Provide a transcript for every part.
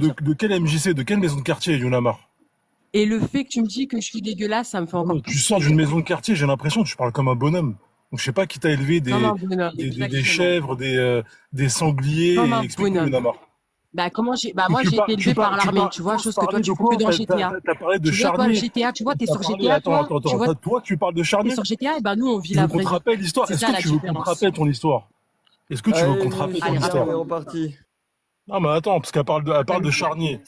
de quel MJC, de quelle maison de quartier, Younamar? Et le fait que tu me dis que je suis dégueulasse, ça me fait encore Tu plus sors d'une plaisir. maison de quartier, j'ai l'impression que tu parles comme un bonhomme. Donc je sais pas qui t'a élevé Comme un bonhomme, des exactement. chèvres, des sangliers, Comme et un explique-moi, bonhomme. Younamar. Bah moi j'ai été élevé par l'armée, tu vois, Tous chose que toi parler de tu fais que quoi? dans GTA. T'as parlé de Tu vois toi le charnier. GTA, tu vois, t'es T'as sur parlé, GTA toi, tu vois, toi tu parles de t'es charnier? sur GTA et bah nous on vit Tu la veux qu'on vraie te vie. rappelle l'histoire? C'est Est-ce ça que la tu veux qu'on te différence. rappelle ton histoire? Est-ce que tu veux qu'on te Allez, rappelle ton Allez, chacun, on histoire? est raconte-moi. reparti. Non, mais attends, parce elle parle de Rappelle-moi. charnier.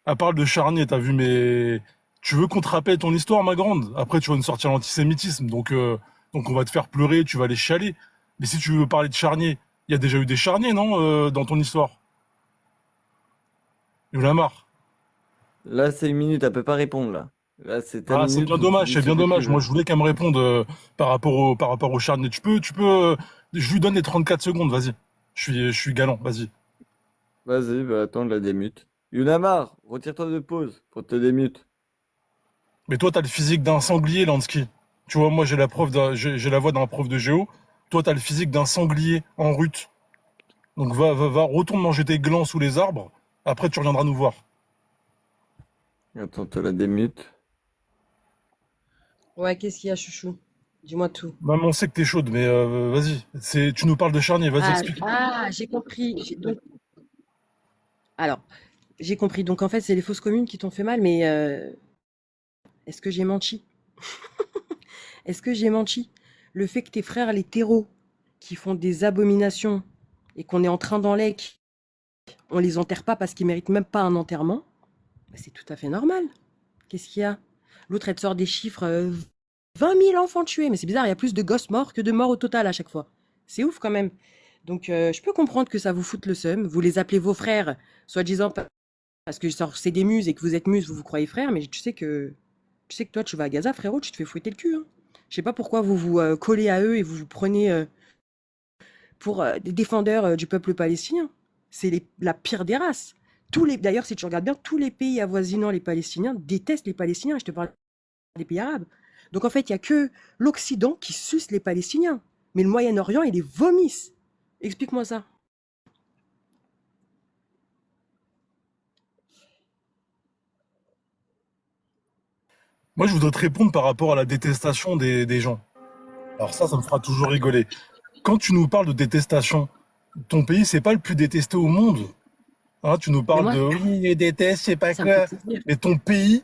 Elle parle de charnier, t'as vu, mais tu veux qu'on te rappelle ton histoire, ma grande? Après, tu vas nous sortir l'antisémitisme, donc on va te faire pleurer, tu vas aller chialer. Mais si tu veux parler de charnier, il y a déjà eu des charniers, non, dans ton histoire? Il y en a marre. Là, c'est une minute, elle peut pas répondre, là. Là, c'est ta Ah, minute où tu dis c'est ce bien que tu dommage. Moi, veux. je voulais qu'elle me réponde par rapport au charnier. Je lui donne les 34 secondes, vas-y. Je suis galant, vas-y. Vas-y, bah attends, la démute. Yunamar, retire-toi de pause pour te démute. Mais toi, t'as le physique d'un sanglier, Lansky. Tu vois, moi, j'ai la voix d'un prof de géo. Toi, t'as le physique d'un sanglier en rut. Donc, retourne manger tes glands sous les arbres. Après, tu reviendras nous voir. Attends, te la démute. Ouais, qu'est-ce qu'il y a, chouchou? Dis-moi tout. Maman, on sait que t'es chaude, mais vas-y. Tu nous parles de charnier, vas-y, Ah, explique. j'ai compris. Alors, j'ai compris. Donc en fait, c'est les fausses communes qui t'ont fait mal, mais est-ce que j'ai menti? Est-ce que j'ai menti? Le fait que tes frères, les terreaux, qui font des abominations et qu'on est en train d'en lec, on les enterre pas parce qu'ils méritent même pas un enterrement, bah, c'est tout à fait normal. Qu'est-ce qu'il y a? L'autre, elle te sort des chiffres 20 000 enfants tués. Mais c'est bizarre, il y a plus de gosses morts que de morts au total à chaque fois. C'est ouf quand même. Donc, je peux comprendre que ça vous foute le seum. Vous les appelez vos frères, soi-disant parce que c'est des muses et que vous êtes muses, vous vous croyez frères, mais tu sais que toi, tu vas à Gaza, frérot, tu te fais fouetter le cul. Hein. Je sais pas pourquoi vous vous collez à eux et vous vous prenez pour des défendeurs du peuple palestinien. C'est la pire des races. D'ailleurs, si tu regardes bien, tous les pays avoisinant les Palestiniens détestent les Palestiniens. Je te parle des pays arabes. Donc en fait, il n'y a que l'Occident qui suce les Palestiniens. Mais le Moyen-Orient, ils les vomissent. Explique-moi ça. Moi, je voudrais te répondre par rapport à la détestation des gens. Alors ça me fera toujours rigoler. Quand tu nous parles de détestation, ton pays, c'est pas le plus détesté au monde. Hein, tu nous Mais parles moi, de oui, il déteste, je sais pas ça me fait quoi. plaisir. Mais ton pays,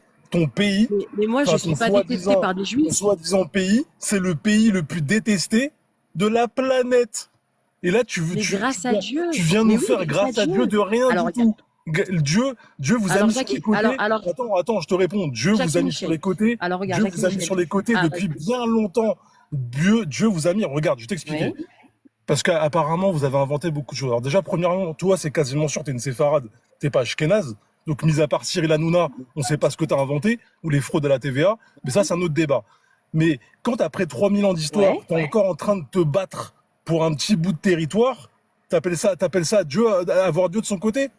Mais moi, je ne enfin suis pas détestée par des ton juifs. soi-disant pays, c'est le pays le plus détesté de la planète. Et là, Mais grâce à Dieu. tu viens nous Mais oui, faire grâce à grâce à Dieu Dieu. de rien Alors, du tout. Dieu vous a alors, mis sur les Jackie, côtés. alors, Attends, je te réponds. Dieu vous Jackie a mis sur Michel. les côtés. Alors, regarde, Dieu Jackie vous a mis Michel. sur les côtés Ah, depuis bien longtemps. Dieu vous a mis. Regarde, je vais t'expliquer. oui. Parce qu'apparemment, vous avez inventé beaucoup de choses. Alors déjà, premièrement, toi, c'est quasiment sûr, t'es une séfarade. T'es pas ashkénaze. Donc, mis à part Cyril Hanouna, on sait pas ce que t'as inventé, ou les fraudes à la TVA. Mais ça, c'est un autre débat. Mais quand après 3000 ans d'histoire, Ouais. t'es encore en train de te battre pour un petit bout de territoire, t'appelles ça Dieu, avoir Dieu de son côté?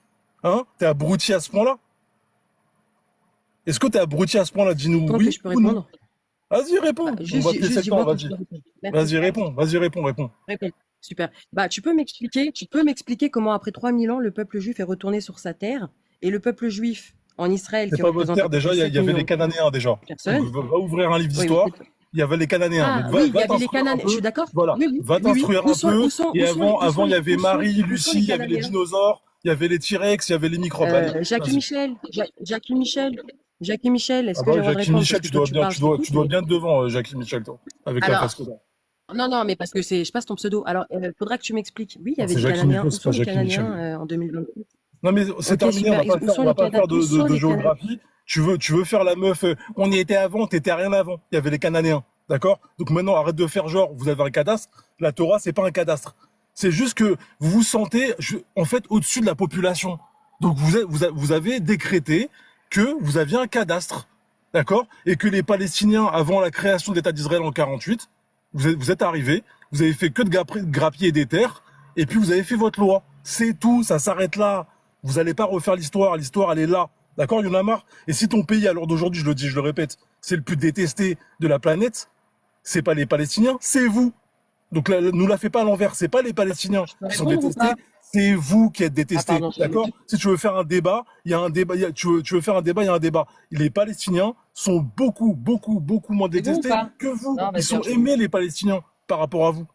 Hein? T'es abruti à ce point-là? Est-ce que t'es abruti à ce point-là? Dis-nous Tant que oui je peux ou non. répondre. Vas-y, réponds. On va te laisser le temps, Dis-moi quand je vas-y. peux répondre. Merci. Vas-y, réponds. Vas-y, réponds. Réponds. Super. Bah, tu peux m'expliquer comment après 3000 ans, le peuple juif est retourné sur sa terre et le peuple juif en Israël C'est qui pas votre représente à terre, peu déjà, près il 7 y avait les millions de Cananéens, déjà. Donc, personnes. va ouvrir un livre Oui, mais d'histoire. Il y avait les Cananéens. Donc, ah oui, il y avait les t'instruire un Cananéens. Je peu. suis d'accord. Voilà. Oui, oui, Va oui, oui. t'instruire un peu. Et avant, il y avait Marie, Où sont Lucie, les il y avait les Cananéens? dinosaures, il y avait les T-Rex, il y avait les microbes. Allez, Jackie vas-y. Michel, Jackie Michel, Ah est-ce que bah j'ai oui, le droit de Jackie répondre? Parce Michel, que toi, tu parles, je t'écoute, tu dois mais bien être devant, Jackie Michel, toi. Avec la face alors, que t'as. non, mais parce que je passe ton pseudo. Alors, faudra que tu m'expliques. Oui, il y Non, avait c'est les Jackie Cananéens. Michel, Où c'est pas sont les Jackie Michel. Cananéens en 2026? Non, mais c'est Ok, terminé, super. Où sont on va les pas faire Cananéens? Où sont de les Cananéens? géographie. Tu veux faire la meuf, on y était avant, t'étais rien avant. Il y avait les Cananéens. D'accord? Donc maintenant, arrête de faire genre, vous avez un cadastre. La Torah, c'est pas un cadastre. C'est juste que vous vous sentez, en fait, au-dessus de la population. Donc vous avez décrété que vous aviez un cadastre. D'accord? Et que les Palestiniens, avant la création de l'État d'Israël en 48, vous êtes arrivés, vous avez fait que de grappiller des terres, et puis vous avez fait votre loi. C'est tout, ça s'arrête là. Vous n'allez pas refaire l'histoire elle est là. D'accord, il y en a marre. Et si ton pays, à l'heure d'aujourd'hui, je le dis, je le répète, c'est le plus détesté de la planète, c'est pas les Palestiniens, c'est vous. Donc là, nous la fait pas à l'envers. C'est pas les Palestiniens Je peux qui sont répondre ou détestés, pas? c'est vous qui êtes Ah, détestés. pardon, D'accord? Si tu veux faire un débat, il y a un débat. Tu veux faire un débat, il y a un débat. Les Palestiniens sont beaucoup, beaucoup, beaucoup moins c'est bon ou détestés pas? que vous. Non, Ils vas-y, sont enchaîne. aimés, les Palestiniens, par rapport à vous.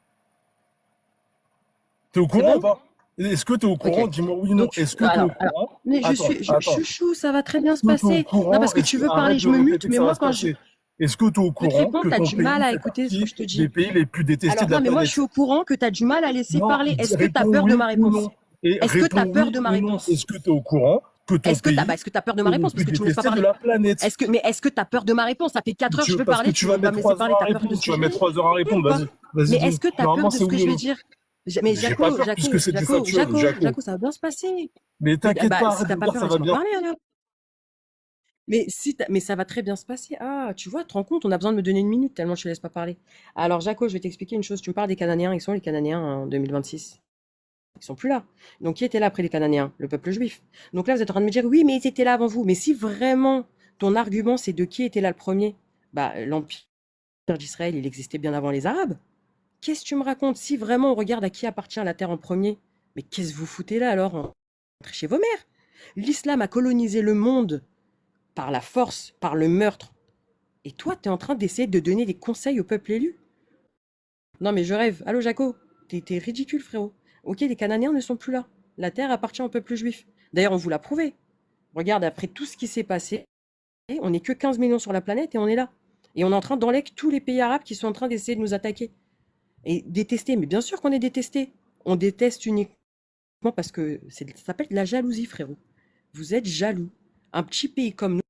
T'es au C'est courant ou bon? pas? Est-ce que tu es au Ok. courant? Dis-moi oui ou non. Donc, Est-ce que tu es au courant? mais Attends, attends. chouchou, ça va très bien se Est-ce que tu es au passer. Non, courant? parce que tu veux parler, Arrête je de me mute, répéter que mais ça va moi, se quand je passer. Est-ce que tu es au peux te courant répondre, que t'as ton du mal pays à fait écouter ce que partie je te des dis. pays les plus détestés Alors, de la non, mais moi, je planète? suis au courant que t'as du mal à laisser Non, parler. Est-ce que t'as réponds peur de oui ma ou réponse? non. Et Est-ce que t'as réponds peur oui de ma ou non. réponse? Est-ce que tu es au courant que ton Est-ce que pays t'as peur de ma est le réponse? plus Parce que tu me laisses pas détesté de parler. la planète? Mais est-ce que t'as peur de ma réponse? Ça fait 4 heures que je veux Parce que parler, tu tu vas veux pas me mettre laisser 3 parler, heures à t'as peur de répondre. ce Tu que vas je mettre dis? 3 heures à répondre. Quoi? Vas-y, vas-y, Mais dis-nous. est-ce que t'as Normalement, peur de c'est ce que oui je ou vais non. dire? Mais J'ai pas peur puisque c'est du factuel, Jaco. Jaco, ça va bien se passer. Mais t'inquiète pas, Si arrête t'as de pas dire peur, ça va laisse-moi bien. parler alors. Mais ça va très bien se passer. Ah, tu vois, tu te rends compte, on a besoin de me donner une minute tellement je te laisse pas parler. Alors, Jaco, je vais t'expliquer une chose. Tu me parles des Cananéens. Ils sont les Cananéens en 2026. Ils sont plus là. Donc, qui était là après les Cananéens? Le peuple juif. Donc là, vous êtes en train de me dire, oui, mais ils étaient là avant vous. Mais si vraiment ton argument, c'est de qui était là le premier, bah, l'Empire d'Israël, il existait bien avant les Arabes. Qu'est-ce que tu me racontes? Si vraiment on regarde à qui appartient la terre en premier, mais qu'est-ce que vous foutez là alors? Rentrez chez vos mères. L'islam a colonisé le monde par la force, par le meurtre. Et toi, tu es en train d'essayer de donner des conseils au peuple élu? Non, mais je rêve. Allô, Jaco? T'es ridicule, frérot. Ok, les Cananéens ne sont plus là. La terre appartient au peuple juif. D'ailleurs, on vous l'a prouvé. Regarde, après tout ce qui s'est passé, on n'est que 15 millions sur la planète et on est là. Et on est en train d'enlèver tous les pays arabes qui sont en train d'essayer de nous attaquer. Et détester, mais bien sûr qu'on est détesté. On déteste uniquement parce que ça s'appelle de la jalousie, frérot. Vous êtes jaloux. Un petit pays comme nous.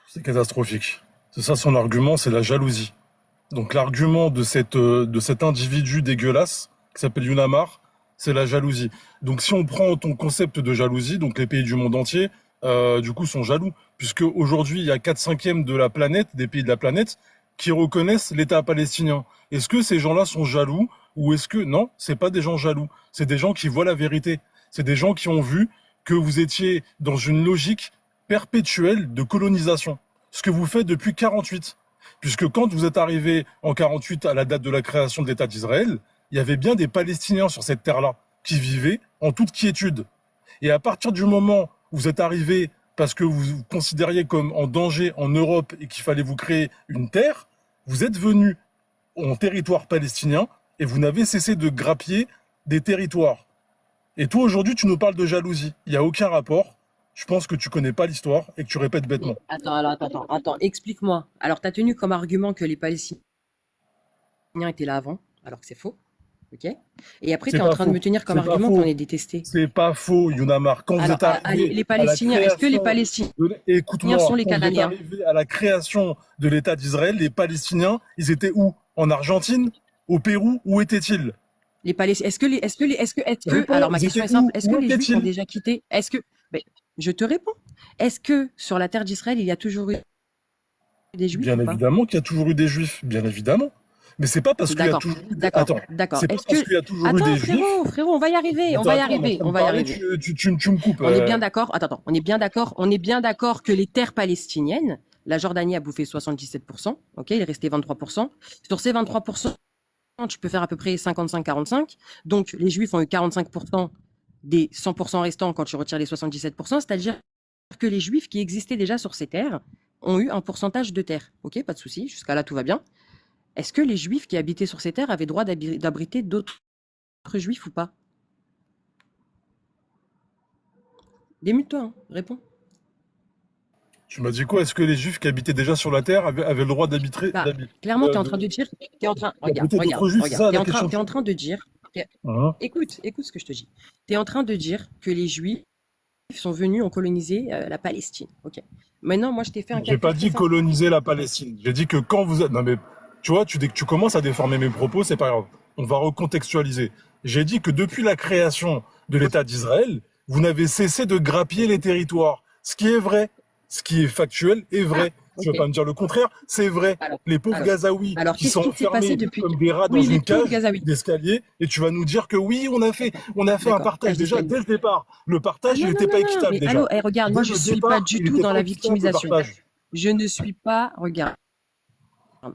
C'est catastrophique. C'est ça son argument, c'est la jalousie. Donc l'argument de cet individu dégueulasse qui s'appelle Yunamar, c'est la jalousie. Donc si on prend ton concept de jalousie, donc les pays du monde entier, du coup sont jaloux, puisque aujourd'hui il y a 4/5 de la planète, des pays de la planète, qui reconnaissent l'État palestinien. Est-ce que ces gens-là sont jaloux ou est-ce que non, c'est pas des gens jaloux, c'est des gens qui voient la vérité. C'est des gens qui ont vu que vous étiez dans une logique perpétuelle de colonisation. Ce que vous faites depuis 48. Puisque quand vous êtes arrivé en 48 à la date de la création de l'État d'Israël, il y avait bien des Palestiniens sur cette terre-là qui vivaient en toute quiétude. Et à partir du moment où vous êtes arrivé parce que vous vous considériez comme en danger en Europe et qu'il fallait vous créer une terre, vous êtes venu en territoire palestinien et vous n'avez cessé de grappiller des territoires. Et toi, aujourd'hui, tu nous parles de jalousie. Il n'y a aucun rapport. Je pense que tu connais pas l'histoire et que tu répètes bêtement. Attends, explique-moi. Alors, tu as tenu comme argument que les Palestiniens étaient là avant, alors que c'est faux. Ok? Et après, tu C'est es en pas train de faux. me tenir comme C'est pas argument faux. qu'on est détesté. C'est pas faux, Yunamar. Quand vous Alors, êtes arrivé les à la Palestiniens, est-ce que les création Palestiniens Écoute-moi, sont les quand vous êtes Cananéens? arrivé à la création de l'État d'Israël, les Palestiniens, ils étaient où? En Argentine? Au Pérou? Où étaient-ils? Les Palestiniens, Réponds, alors ma ils question est étaient simple, où? est-ce que Où les Juifs ont étaient-ils? déjà quitté? Ben, je te réponds. Est-ce que sur la terre d'Israël, il y a toujours eu des Juifs Bien ou pas? évidemment qu'il y a toujours eu des Juifs, bien évidemment. Mais c'est pas parce qu'il y a D'accord, toujours eu des... d'accord, Attends, d'accord. c'est pas Est-ce parce que... qu'il y a toujours eu Attends, des Juifs... frérot, on va y arriver, on va y arriver, on va y arriver. Tu me coupes. On est bien d'accord, attends, on est bien d'accord que les terres palestiniennes, la Jordanie a bouffé 77%, ok, il est resté 23%. Sur ces 23%, tu peux faire à peu près 55-45. Donc, les Juifs ont eu 45% des 100% restants quand tu retires les 77%, c'est-à-dire que les Juifs qui existaient déjà sur ces terres ont eu un pourcentage de terres. Ok, pas de souci, jusqu'à là tout va bien. Est-ce que les Juifs qui habitaient sur ces terres avaient droit d'abriter d'autres Juifs ou pas? Démute-toi, hein, réponds. Tu m'as dit quoi? Est-ce que les Juifs qui habitaient déjà sur la terre avaient le droit d'habiter? Bah, clairement, tu es en train de dire... Regarde, t'es en train de dire... Écoute ce que je te dis. Tu es en train de dire que les Juifs sont venus, ont colonisé la Palestine. Ok. Maintenant, moi, je t'ai fait un... J'ai pas dit coloniser la Palestine. J'ai dit que quand vous êtes... Non mais, tu vois, dès que tu commences à déformer mes propos, c'est pas grave. On va recontextualiser. J'ai dit que depuis la création de l'État d'Israël, vous n'avez cessé de grappiller les territoires. Ce qui est vrai. Ce qui est factuel est vrai. Tu vas pas me dire le contraire, c'est vrai. Les pauvres Gazaouis qui sont enfermés comme des rats dans une cage d'escalier, et tu vas nous dire que oui, on a fait un partage déjà dès le départ. Le partage, il n'était pas équitable déjà. Allô, regarde, moi je ne suis pas du tout dans la victimisation. Je ne suis pas, regarde.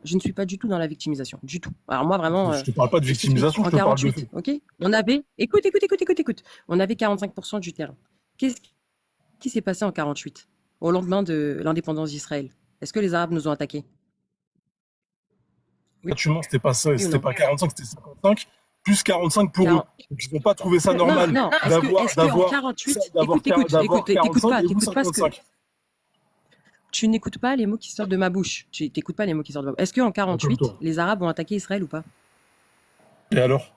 Je ne suis pas du tout dans la victimisation, du tout. Alors moi, vraiment, Je te parle pas de je t'explique. victimisation, En je te parle de 48, fait. ok? On avait, écoute. On avait 45% du terrain. Qu'est-ce qui s'est passé en 48, au lendemain de l'indépendance d'Israël? Est-ce que les Arabes nous ont attaqués? Oui Actuellement, c'était pas ça, ou c'était non? pas 45, c'était 55, plus 45 pour eux. 40. Donc, ils n'ont pas trouvé ça Non, normal non, est-ce que en d'avoir 48, d'avoir écoute 45 pas, et vous t'écoutes pas ce que, 55. tu n'écoutes pas les mots qui sortent de ma bouche. Tu t'écoutes pas les mots qui sortent de ma bouche. Est-ce qu'en Comme 48, toi. les Arabes ont attaqué Israël ou pas? Et alors?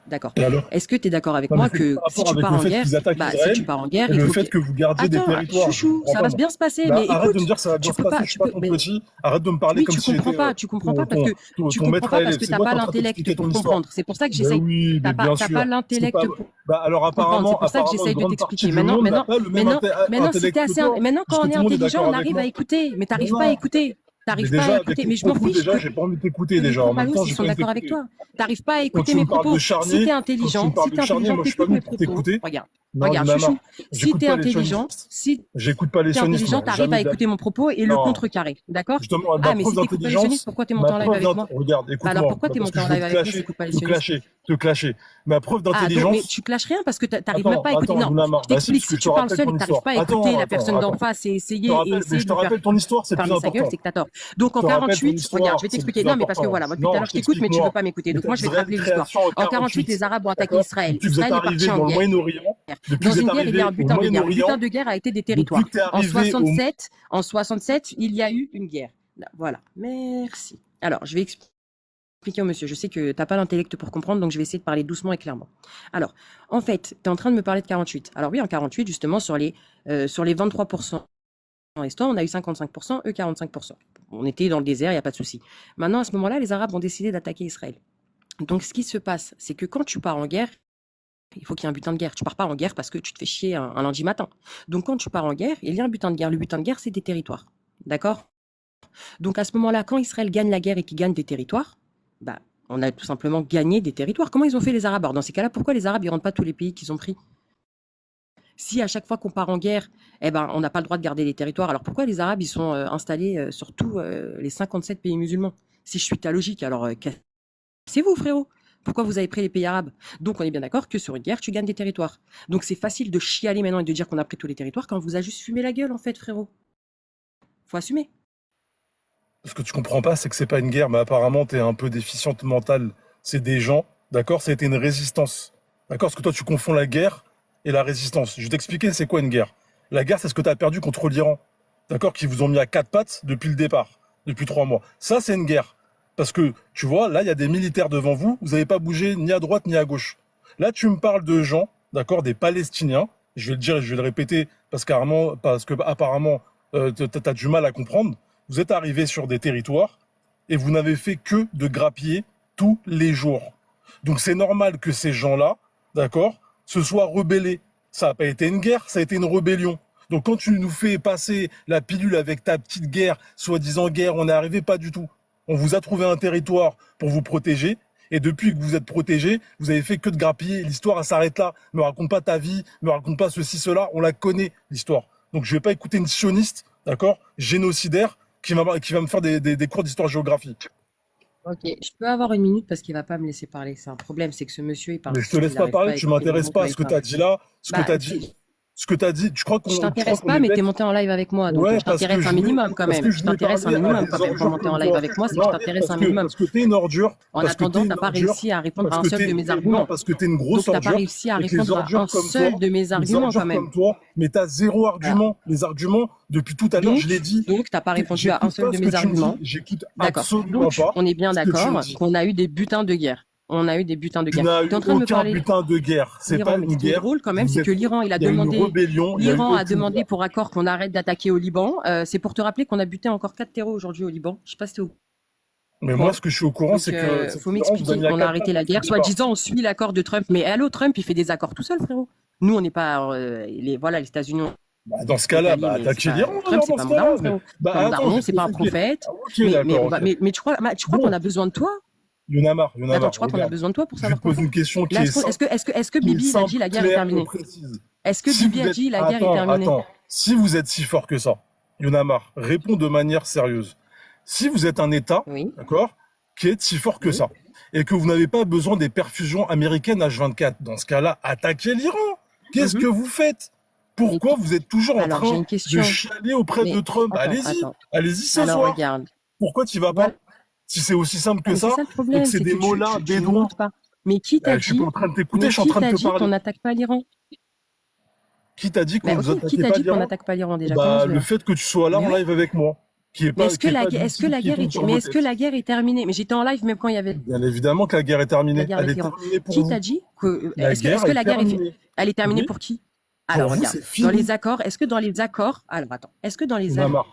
D'accord. Et alors? Est-ce que tu es d'accord avec Non, mais moi c'est que par si rapport tu avec pars le en fait guerre, qu'ils attaquent si Israël tu pars en guerre, et il le faut fait que... que vous gardiez des Attends, territoires. Je chouchou, comprends ça pas, va moi. bien se passer, Bah, mais arrête de me écoute, dire que ça va bien tu se peux passer, pas, je suis pas ton mais petit. Arrête de me parler oui, comme si j'étais tu comprends pas parce ton, que ton, tu ton comprends maître pas à parce élève. que C'est t'as moi pas qui est en train de l'intellect t'expliquer ton pour histoire. comprendre. C'est pour ça que Ben j'essaye. oui, mais bien T'as sûr. pas C'est l'intellect pas... pour Bah, alors comprendre. C'est pour ça que apparemment, j'essaye une de grande partie t'expliquer. du monde n'a Maintenant, pas le même si intellect t'es que assez, toi, maintenant quand puisque on est tout le monde est intelligent, d'accord on avec arrive à moi. écouter. Mais Mais t'arrives pas à non, écouter. mais T'arrives pas à déjà, avec écouter. tes Mais je m'en propos, fiche déjà, j'ai pas envie de t'écouter, que les déjà. En même compagnons temps, s'ils j'ai sont pas envie de d'accord avec t'écouter. toi. T'arrives pas à Quand écouter tu mes me parles de propos. Si charnier, t'es quand tu me intelligent, parles si de t'es charnier, intelligent, moi, je suis pas t'écoutes venu mes pour propos. t'écouter. Regarde, Non, regarde, Yunamar, chouchou. Si j'écoute t'es pas les intelligent, sionistes. si J'écoute pas les t'es sionistes, intelligent, moi. t'arrives Jamais à de la écouter vie. mon propos et le Non. contrecarrer. D'accord? Justement, ma Ah, mais preuve si t'écoutes pas les sionistes, d'intelligence, pourquoi t'es monté en live avec moi? regarde, Bah alors écoute-moi, pourquoi t'es parce monté que en je veux live avec moi si t'écoutes pas les sionistes? te clasher. Ma preuve Ah, donc, mais d'intelligence, tu clashes rien parce que t'arrives même pas à écouter. Non, Yunamar, je bah si, t'explique, parce que si je te tu parles rappelle seul et ton que t'arrives histoire. pas à écouter la personne d'en Attends. face et Mais je essayer te de lui faire rappelle ton histoire, c'est plus fermer sa gueule, important. c'est que t'as tort. Donc Je en te rappelle ton 48, regarde, histoire, je vais c'est le t'expliquer. plus Non, mais parce que important. voilà, moi depuis tout à Non, l'heure je t'écoute, mais tu veux explique-moi. pas m'écouter. Donc moi je vais te Vraie rappeler l'histoire. création en En 48, 48, les Arabes ont attaqué d'accord? Israël. Depuis que vous êtes Israël est arrivé parti en dans le guerre. Moyen-Orient, depuis que Dans vous une êtes guerre, il y a arrivé un au butin de guerre. Le butin Moyen-Orient, de guerre a été des depuis territoires. que tu es arrivé au... En 67, il y a eu une guerre. Voilà. Merci. Alors, je vais expliquer au monsieur. Je sais que tu n'as pas l'intellect pour comprendre, donc je vais essayer de parler doucement et clairement. Alors, en fait, tu es en train de me parler de 48. Alors oui, en 48, justement, sur les 23% restants, on a eu 55%, eux 45%. On était dans le désert, il n'y a pas de souci. Maintenant, à ce moment-là, les Arabes ont décidé d'attaquer Israël. Donc, ce qui se passe, c'est que quand tu pars en guerre, il faut qu'il y ait un butin de guerre. Tu pars pas en guerre parce que tu te fais chier un lundi matin. Donc, quand tu pars en guerre, il y a un butin de guerre. Le butin de guerre, c'est des territoires. D'accord? Donc, à ce moment-là, quand Israël gagne la guerre et qu'il gagne des territoires, bah, on a tout simplement gagné des territoires. Comment ils ont fait les Arabes? Alors, dans ces cas-là, pourquoi les Arabes ne rentrent pas tous les pays qu'ils ont pris? Si à chaque fois qu'on part en guerre, eh ben, on n'a pas le droit de garder les territoires, alors pourquoi les Arabes ils sont installés sur tous les 57 pays musulmans? Si je suis ta logique, alors cassez-vous frérot. Pourquoi vous avez pris les pays arabes? Donc on est bien d'accord que sur une guerre, tu gagnes des territoires. Donc c'est facile de chialer maintenant et de dire qu'on a pris tous les territoires quand on vous a juste fumé la gueule en fait frérot. Faut assumer. Ce que tu comprends pas, c'est que c'est pas une guerre, mais apparemment, tu es un peu déficiente mentale. C'est des gens, d'accord? Ça a été une résistance. D'accord? Parce que toi, tu confonds la guerre et la résistance. Je vais t'expliquer c'est quoi une guerre. La guerre, c'est ce que tu as perdu contre l'Iran. D'accord? Qui vous ont mis à quatre pattes depuis le départ, depuis 3 mois. Ça, c'est une guerre. Parce que, tu vois, là, il y a des militaires devant vous, vous n'avez pas bougé ni à droite ni à gauche. Là, tu me parles de gens, d'accord, des Palestiniens. Je vais le dire et je vais le répéter parce que apparemment, tu as du mal à comprendre. Vous êtes arrivé sur des territoires et vous n'avez fait que de grappiller tous les jours. Donc c'est normal que ces gens-là, d'accord, se soient rebellés. Ça n'a pas été une guerre, ça a été une rébellion. Donc quand tu nous fais passer la pilule avec ta petite guerre, soi-disant guerre, on n'est arrivé pas du tout. On vous a trouvé un territoire pour vous protéger. Et depuis que vous êtes protégé, vous avez fait que de grappiller. L'histoire, elle s'arrête là. Me raconte pas ta vie, me raconte pas ceci, cela. On la connaît, l'histoire. Donc je vais pas écouter une sioniste, d'accord, génocidaire, qui va me faire des cours d'histoire-géographie. Ok, je peux avoir une minute parce qu'il va pas me laisser parler. C'est un problème, c'est que ce monsieur, il parle Mais je te seul, laisse il pas arrive pas parler, à tu écouter les m'intéresses mots pas quand à il ce que tu parle. as dit là, Bah, ce que tu as dit, je crois je qu'on t'intéresse est pas, mais bête. t'es monté en live avec moi, donc Ouais, je parce que t'intéresse un minimum quand parce même. que Je je voulais t'intéresse un parler à minimum des quand même. Pour ordures monter en comme live toi. avec moi, c'est que je Non, t'intéresse un minimum. parce que t'es une ordure, En parce que t'es attendant, une t'as pas ordure, réussi à répondre à parce un que seul de mes non, arguments. parce que t'es une Donc grosse t'as pas ordure, réussi à et que les répondre à un ordures comme seul toi, de mes les arguments quand ordures même. comme toi, mais t'as zéro Voilà. argument. Les arguments, depuis tout à l'heure, je l'ai dit, Donc t'as pas répondu à un j'écoute seul pas de ce que mes tu me arguments. dis, j'écoute D'accord. absolument Donc pas on est bien ce que tu me d'accord dis. qu'on a eu des butins de guerre. On a eu des butins de Tu guerre. n'as Tu es eu en train de me aucun parler butin de guerre. C'est pas l'Iran, mais une ce qui est guerre. drôle quand même, Vous c'est êtes, que l'Iran, il a il y a eu une demandé, rébellion, il y a eu l'Iran a aucune demandé guerre. pour accord qu'on arrête d'attaquer au Liban. C'est pour te rappeler qu'on a buté encore 4 terreaux aujourd'hui au Liban. Je sais pas si t'es au Mais moi, courant. ce que je suis au courant, Donc, c'est que faut l'Iran vous a m'expliquer. mis à On a quatre arrêté pattes la depuis le guerre. départ. Soi-disant, on suit l'accord de Trump. Mais allô, Trump, il fait des accords tout seul, frérot. Nous, on n'est pas, voilà, les États-Unis, Bah, dans ce on est cas-là, alliés, bah, mais c'est attaquez pas, l'Iran, Trump, alors, c'est dans pas ce mon daron, cas-là. frérot. Bah, C'est pas mon attends, je daron, vais c'est te pas un poser une question. prophète. Ah, ok, d'accord, ok. Mais tu crois qu'on Bon, a besoin de toi? Yunamar, Attends, tu crois qu'on a regarde. besoin de toi pour Je vais te savoir quoi poser faire? une question qui Là, est simple, est-ce que Bibi, il a dit la guerre est claire et terminée? précise. Est-ce que Si Bibi vous a êtes, dit la guerre est terminée? si vous êtes si fort que ça, Yonamar, réponds de manière sérieuse. Si vous êtes un État, Oui, d'accord, qui est si fort que oui. ça, et que vous n'avez pas besoin des perfusions américaines H24, dans ce cas-là, attaquez l'Iran. Qu'est-ce que Mhm. vous faites? Mais Pourquoi vous êtes toujours en alors, j'ai train une de question. chialer auprès de Mais Trump? attends, Allez-y, attends. allez-y ce Alors, soir. regarde. Pourquoi tu vas pas? Voilà. Si c'est aussi simple Ah, que mais c'est ça, ça le et que problème, c'est c'est des que mollahs tu ne bédouins, montes pas. Mais qui t'a je suis pas dit, en train de t'écouter, mais je suis en qui train de t'a te dit qu'on parler. n'attaque pas l'Iran? Qui t'a dit qu'on Bah vous ok, qui attaquait t'a pas dit qu'on l'Iran? n'attaque pas l'Iran déjà? Bah, Commence le bien. fait que tu sois là Mais en oui. live avec moi, Mais est-ce qu'il que n'y ait la, pas est-ce que d'issue la qui guerre tombe est, sur mais vos est-ce que têtes. la guerre est terminée? Mais j'étais en live même quand il y avait Bien évidemment que la guerre est la terminée. guerre Elle avec est l'Iran. terminée pour Qui t'a vous. dit que, La est-ce guerre que est la guerre terminée. elle est terminée Oui, pour qui? pour Alors vous, regarde, c'est dans les fini. accords, est-ce que dans les accords, alors attends, est-ce que dans les Yonamar,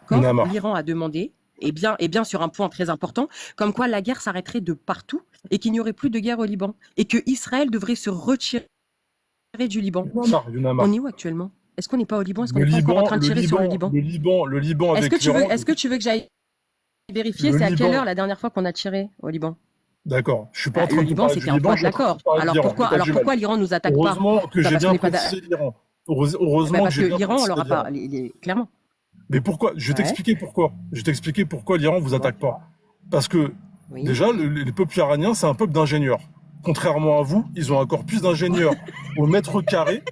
accords, Yonamar. l'Iran a demandé, et bien sur un point très important, comme quoi la guerre s'arrêterait de partout et qu'il n'y aurait plus de guerre au Liban et que Israël devrait se retirer du Liban. Yonamar, On Yonamar. est où actuellement? Est-ce qu'on n'est pas au Liban? Est-ce qu'on Le n'est pas encore en Liban, train de le tirer sur le Liban, Liban? le Liban Est-ce que avec tu veux, l'Iran. est-ce que tu veux que j'aille vérifier Le c'est à quelle heure Liban, la dernière fois qu'on a tiré au Liban? d'accord. Je suis pas Bah, en le train de te Liban, parler du c'était en Liban, voie je de suis en train de l'accord. te parler Alors d'Iran. Mais t'as du mal. pourquoi l'Iran nous attaque pas? Heureusement que Bah j'ai parce qu'on bien n'est pas précisé l'Iran. bah Heureusement que parce j'ai que bien l'Iran, on précisé leur a l'Iran. pas clairement. Mais pourquoi? Je vais Ouais. t'expliquer pourquoi. Je vais t'expliquer pourquoi l'Iran vous Bon, attaque pas. Parce que, oui. déjà, les peuples iraniens, c'est un peuple d'ingénieurs. Contrairement à vous, ils ont encore plus d'ingénieurs au mètre carré.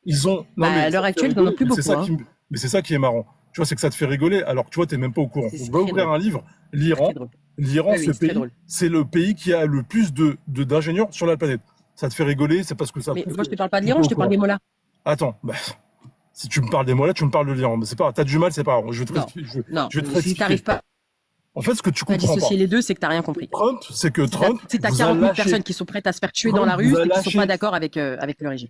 Ils ont. Non, Bah mais à ça l'heure te fait actuelle, ils n'en ont rigoler. plus Mais c'est beaucoup, ça hein. mais c'est ça qui est marrant. Tu vois, c'est que ça te fait rigoler. Alors que tu vois, t'es même pas au courant. C'est Donc, va très ouvrir drôle. un livre. C'est très L'Iran, drôle. l'Iran, Oui, ce oui, c'est très pays, drôle. c'est le pays qui a le plus d'ingénieurs sur la planète. Ça te fait rigoler, c'est parce que ça Mais prouve moi, que je te parle pas de t'es pas l'Iran, je au te parle des courant. mollahs. Attends, bah, si tu me parles des mots là, tu me parles de l'Iran. Mais c'est pas grave. T'as du mal, c'est pas grave. Je vais te Non, réexpliquer. non. Je vais te Si réexpliquer. t'arrives pas En fait, ce que tu à comprends pas, dissocier les deux, c'est que t'as rien compris. Trump, c'est que Si t'as Trump si t'as vous a 40 000 lâché. personnes qui sont prêtes à se faire tuer dans Trump la vous rue, a c'est qu'ils sont pas lâché. d'accord avec le régime.